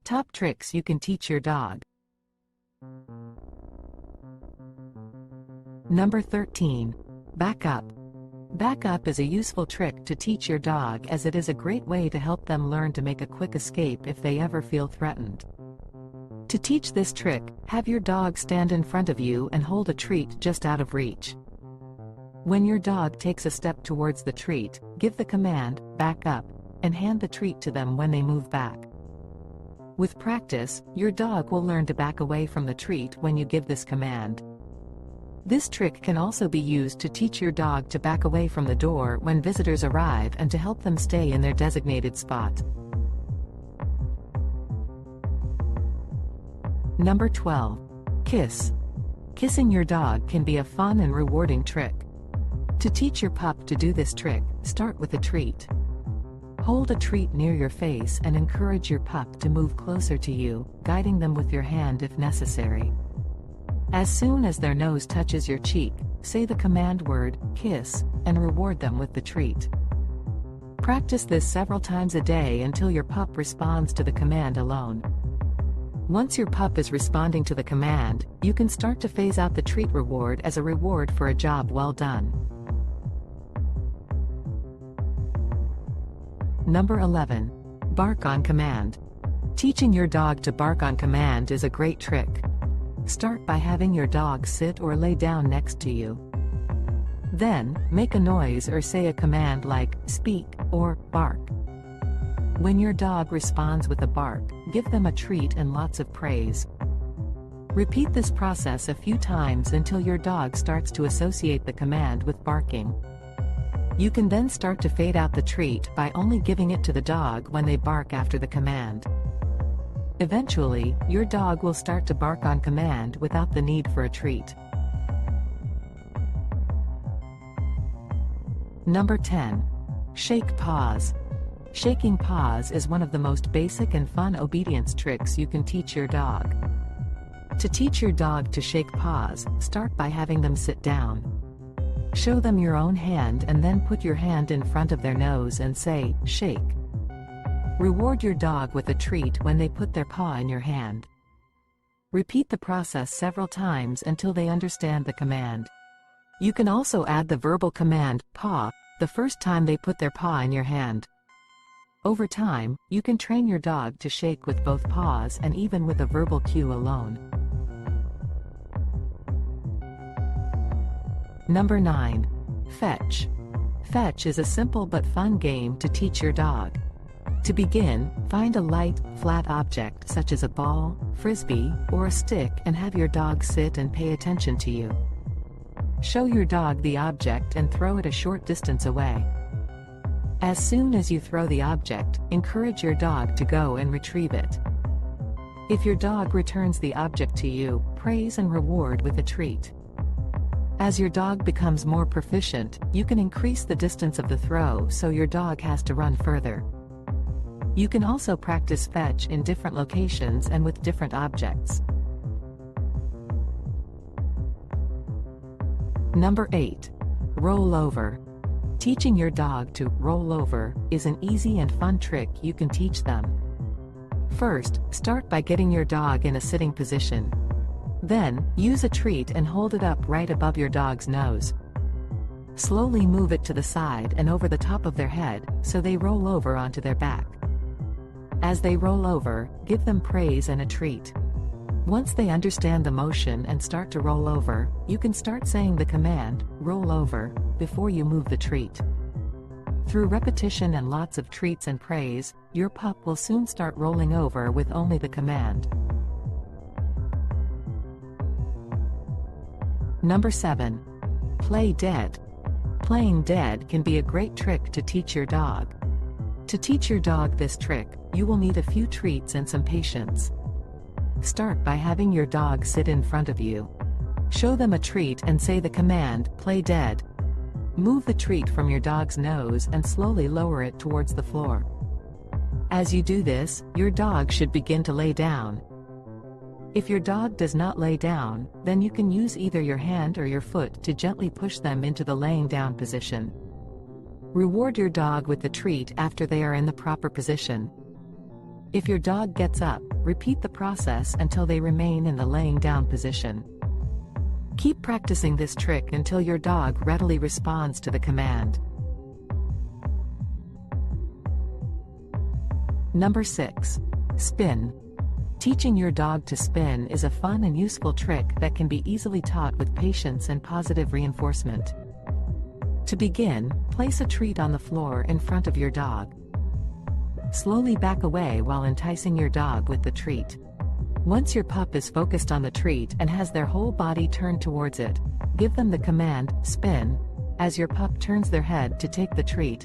Top tricks you can teach your dog. Number 13. Back up. Back up is a useful trick to teach your dog, as it is a great way to help them learn to make a quick escape if they ever feel threatened. To teach this trick, have your dog stand in front of you and hold a treat just out of reach. When your dog takes a step towards the treat, give the command, "Back up," and hand the treat to them when they move back. With practice, your dog will learn to back away from the treat when you give this command. This trick can also be used to teach your dog to back away from the door when visitors arrive and to help them stay in their designated spot. Number 12. Kiss. Kissing your dog can be a fun and rewarding trick. To teach your pup to do this trick, start with a treat. Hold a treat near your face and encourage your pup to move closer to you, guiding them with your hand if necessary. As soon as their nose touches your cheek, say the command word, "kiss," and reward them with the treat. Practice this several times a day until your pup responds to the command alone. Once your pup is responding to the command, you can start to phase out the treat reward as a reward for a job well done. Number 11. Bark on command. Teaching your dog to bark on command is a great trick. Start by having your dog sit or lay down next to you. Then, make a noise or say a command like, "speak," or "bark." When your dog responds with a bark, give them a treat and lots of praise. Repeat this process a few times until your dog starts to associate the command with barking. You can then start to fade out the treat by only giving it to the dog when they bark after the command. Eventually, your dog will start to bark on command without the need for a treat. Number 10. Shake paws. Shaking paws is one of the most basic and fun obedience tricks you can teach your dog. To teach your dog to shake paws, start by having them sit down. Show them your own hand and then put your hand in front of their nose and say, "shake." Reward your dog with a treat when they put their paw in your hand. Repeat the process several times until they understand the command. You can also add the verbal command, "paw," the first time they put their paw in your hand. Over time, you can train your dog to shake with both paws and even with a verbal cue alone. Number 9. Fetch. Fetch is a simple but fun game to teach your dog. To begin, find a light, flat object such as a ball, frisbee, or a stick and have your dog sit and pay attention to you. Show your dog the object and throw it a short distance away. As soon as you throw the object, encourage your dog to go and retrieve it. If your dog returns the object to you, praise and reward with a treat. As your dog becomes more proficient, you can increase the distance of the throw so your dog has to run further. You can also practice fetch in different locations and with different objects. Number 8. Roll over. Teaching your dog to roll over is an easy and fun trick you can teach them. First, start by getting your dog in a sitting position. Then, use a treat and hold it up right above your dog's nose. Slowly move it to the side and over the top of their head, so they roll over onto their back. As they roll over, give them praise and a treat. Once they understand the motion and start to roll over, you can start saying the command, "roll over," before you move the treat. Through repetition and lots of treats and praise, your pup will soon start rolling over with only the command. Number 7. Play dead. Playing dead can be a great trick to teach your dog. To teach your dog this trick, you will need a few treats and some patience. Start by having your dog sit in front of you. Show them a treat and say the command, "play dead." Move the treat from your dog's nose and slowly lower it towards the floor. As you do this, your dog should begin to lay down. If your dog does not lay down, then you can use either your hand or your foot to gently push them into the laying down position. Reward your dog with the treat after they are in the proper position. If your dog gets up, repeat the process until they remain in the laying down position. Keep practicing this trick until your dog readily responds to the command. Number 6. Spin. Teaching your dog to spin is a fun and useful trick that can be easily taught with patience and positive reinforcement. To begin, place a treat on the floor in front of your dog. Slowly back away while enticing your dog with the treat. Once your pup is focused on the treat and has their whole body turned towards it, give them the command, spin. As your pup turns their head to take the treat,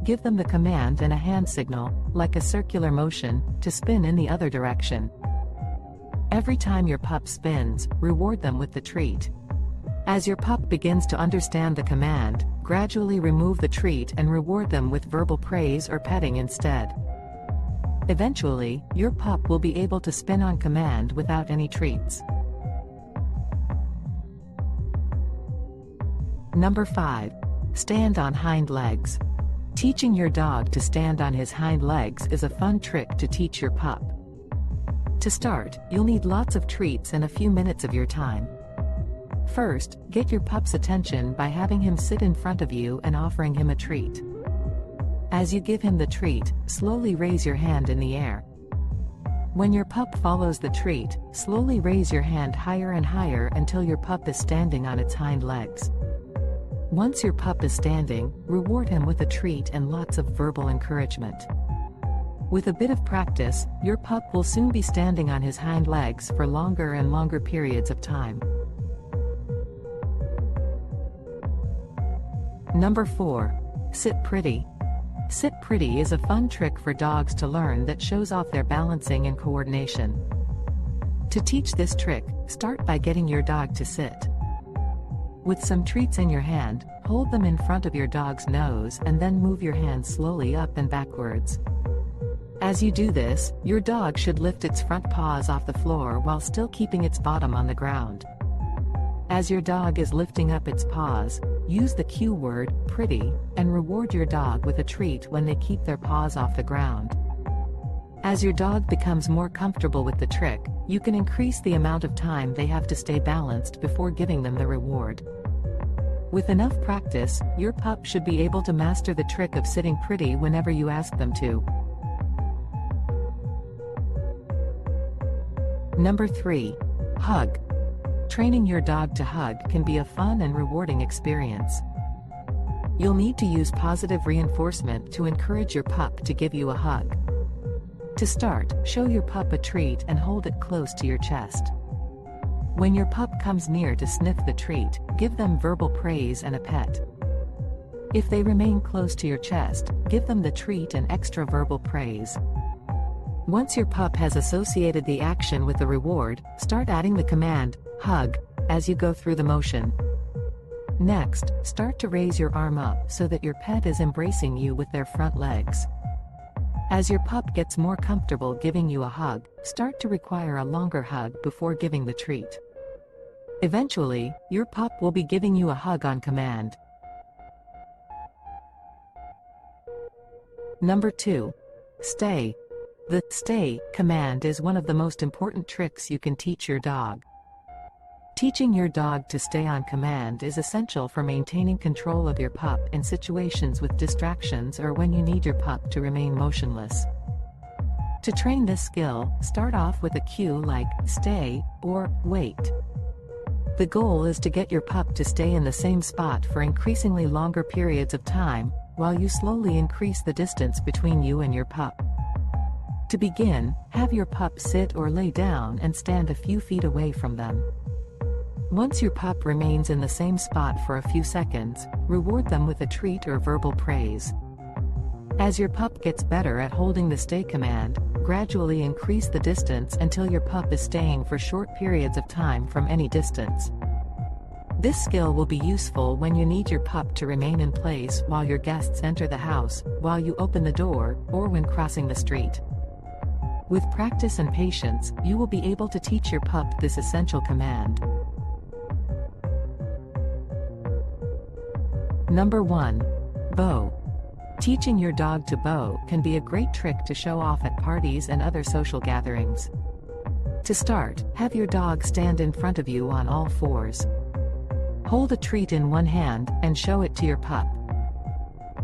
give them the command and a hand signal, like a circular motion, to spin in the other direction. Every time your pup spins, reward them with the treat. As your pup begins to understand the command, gradually remove the treat and reward them with verbal praise or petting instead. Eventually, your pup will be able to spin on command without any treats. Number 5. Stand on hind legs. Teaching your dog to stand on his hind legs is a fun trick to teach your pup. To start, you'll need lots of treats and a few minutes of your time. First, get your pup's attention by having him sit in front of you and offering him a treat. As you give him the treat, slowly raise your hand in the air. When your pup follows the treat, slowly raise your hand higher and higher until your pup is standing on its hind legs. Once your pup is standing, reward him with a treat and lots of verbal encouragement. With a bit of practice, your pup will soon be standing on his hind legs for longer and longer periods of time. Number 4. Sit pretty. Sit pretty is a fun trick for dogs to learn that shows off their balancing and coordination. To teach this trick, start by getting your dog to sit. With some treats in your hand, hold them in front of your dog's nose and then move your hand slowly up and backwards. As you do this, your dog should lift its front paws off the floor while still keeping its bottom on the ground. As your dog is lifting up its paws, use the cue word, pretty, and reward your dog with a treat when they keep their paws off the ground. As your dog becomes more comfortable with the trick, you can increase the amount of time they have to stay balanced before giving them the reward. With enough practice, your pup should be able to master the trick of sitting pretty whenever you ask them to. Number 3. Hug. Training your dog to hug can be a fun and rewarding experience. You'll need to use positive reinforcement to encourage your pup to give you a hug. To start, show your pup a treat and hold it close to your chest. When your pup comes near to sniff the treat, give them verbal praise and a pet. If they remain close to your chest, give them the treat and extra verbal praise. Once your pup has associated the action with the reward, start adding the command, hug, as you go through the motion. Next, start to raise your arm up so that your pet is embracing you with their front legs. As your pup gets more comfortable giving you a hug, start to require a longer hug before giving the treat. Eventually, your pup will be giving you a hug on command. Number 2. Stay. The stay command is one of the most important tricks you can teach your dog. Teaching your dog to stay on command is essential for maintaining control of your pup in situations with distractions or when you need your pup to remain motionless. To train this skill, start off with a cue like stay or wait. The goal is to get your pup to stay in the same spot for increasingly longer periods of time, while you slowly increase the distance between you and your pup. To begin, have your pup sit or lay down and stand a few feet away from them. Once your pup remains in the same spot for a few seconds, reward them with a treat or verbal praise. As your pup gets better at holding the stay command, gradually increase the distance until your pup is staying for short periods of time from any distance. This skill will be useful when you need your pup to remain in place while your guests enter the house, while you open the door, or when crossing the street. With practice and patience, you will be able to teach your pup this essential command. Number 1. Bow. Teaching your dog to bow can be a great trick to show off at parties and other social gatherings. To start, have your dog stand in front of you on all fours. Hold a treat in one hand and show it to your pup.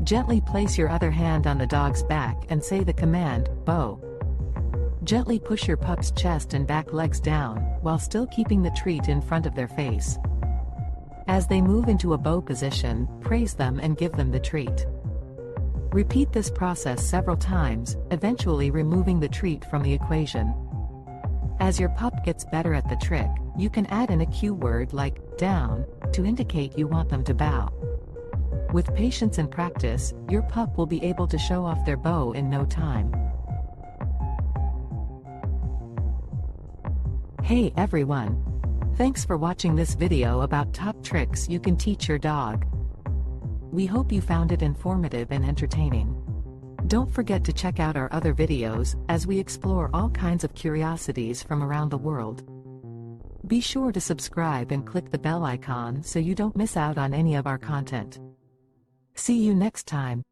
Gently place your other hand on the dog's back and say the command, "Bow." Gently push your pup's chest and back legs down, while still keeping the treat in front of their face. As they move into a bow position, praise them and give them the treat. Repeat this process several times, eventually removing the treat from the equation. As your pup gets better at the trick, you can add in a cue word like "down" to indicate you want them to bow. With patience and practice, your pup will be able to show off their bow in no time. Hey everyone! Thanks for watching this video about top tricks you can teach your dog. We hope you found it informative and entertaining. Don't forget to check out our other videos, as we explore all kinds of curiosities from around the world. Be sure to subscribe and click the bell icon so you don't miss out on any of our content. See you next time.